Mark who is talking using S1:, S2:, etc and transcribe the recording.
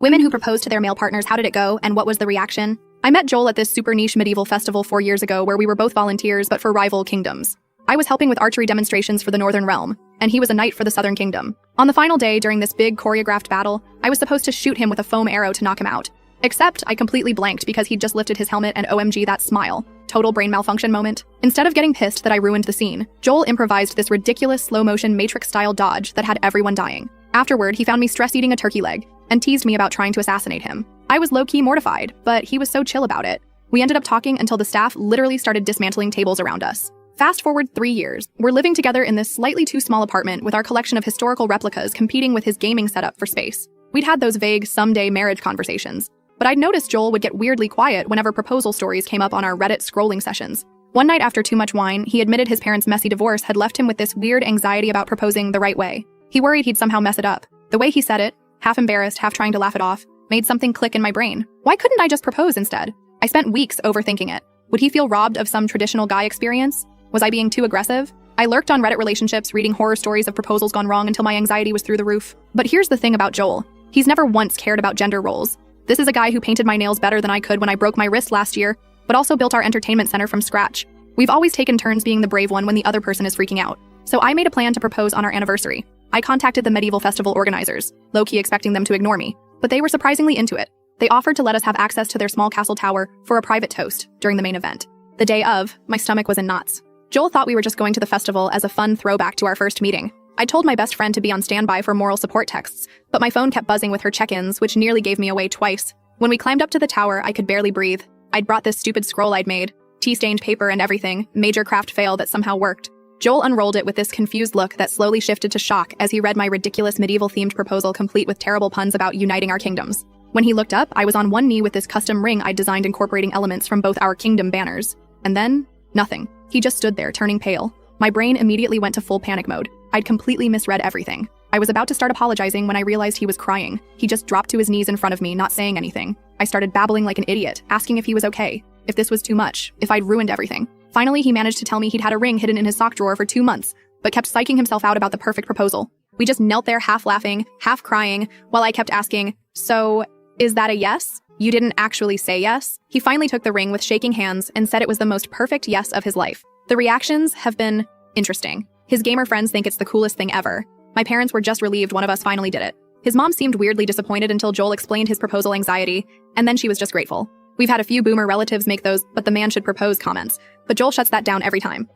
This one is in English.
S1: Women who proposed to their male partners, how did it go, and what was the reaction? I met Joel at this super niche medieval festival 4 years ago where we were both volunteers but for rival kingdoms. I was helping with archery demonstrations for the Northern Realm, and he was a knight for the Southern Kingdom. On the final day, during this big choreographed battle, I was supposed to shoot him with a foam arrow to knock him out. Except I completely blanked because he'd just lifted his helmet and OMG that smile. Total brain malfunction moment. Instead of getting pissed that I ruined the scene, Joel improvised this ridiculous slow-motion Matrix-style dodge that had everyone dying. Afterward, he found me stress-eating a turkey leg and teased me about trying to assassinate him. I was low-key mortified, but he was so chill about it. We ended up talking until the staff literally started dismantling tables around us. Fast forward 3 years, we're living together in this slightly too small apartment with our collection of historical replicas competing with his gaming setup for space. We'd had those vague someday marriage conversations, but I'd noticed Joel would get weirdly quiet whenever proposal stories came up on our Reddit scrolling sessions. One night after too much wine, he admitted his parents' messy divorce had left him with this weird anxiety about proposing the right way. He worried he'd somehow mess it up. The way he said it, half embarrassed, half trying to laugh it off, made something click in my brain. Why couldn't I just propose instead? I spent weeks overthinking it. Would he feel robbed of some traditional guy experience? Was I being too aggressive? I lurked on Reddit relationships, reading horror stories of proposals gone wrong until my anxiety was through the roof. But here's the thing about Joel. He's never once cared about gender roles. This is a guy who painted my nails better than I could when I broke my wrist last year, but also built our entertainment center from scratch. We've always taken turns being the brave one when the other person is freaking out. So I made a plan to propose on our anniversary. I contacted the medieval festival organizers, low-key expecting them to ignore me, but they were surprisingly into it. They offered to let us have access to their small castle tower for a private toast during the main event. The day of, my stomach was in knots. Joel thought we were just going to the festival as a fun throwback to our first meeting. I told my best friend to be on standby for moral support texts, but my phone kept buzzing with her check-ins, which nearly gave me away twice. When we climbed up to the tower, I could barely breathe. I'd brought this stupid scroll I'd made, tea-stained paper and everything, major craft fail that somehow worked. Joel unrolled it with this confused look that slowly shifted to shock as he read my ridiculous medieval-themed proposal complete with terrible puns about uniting our kingdoms. When he looked up, I was on one knee with this custom ring I'd designed incorporating elements from both our kingdom banners. And then, nothing. He just stood there, turning pale. My brain immediately went to full panic mode. I'd completely misread everything. I was about to start apologizing when I realized he was crying. He just dropped to his knees in front of me, not saying anything. I started babbling like an idiot, asking if he was okay, if this was too much, if I'd ruined everything. Finally, he managed to tell me he'd had a ring hidden in his sock drawer for 2 months, but kept psyching himself out about the perfect proposal. We just knelt there half laughing, half crying, while I kept asking, "So, is that a yes? You didn't actually say yes?" He finally took the ring with shaking hands and said it was the most perfect yes of his life. The reactions have been interesting. His gamer friends think it's the coolest thing ever. My parents were just relieved one of us finally did it. His mom seemed weirdly disappointed until Joel explained his proposal anxiety, and then she was just grateful. We've had a few boomer relatives make those "but the man should propose" comments, but Joel shuts that down every time.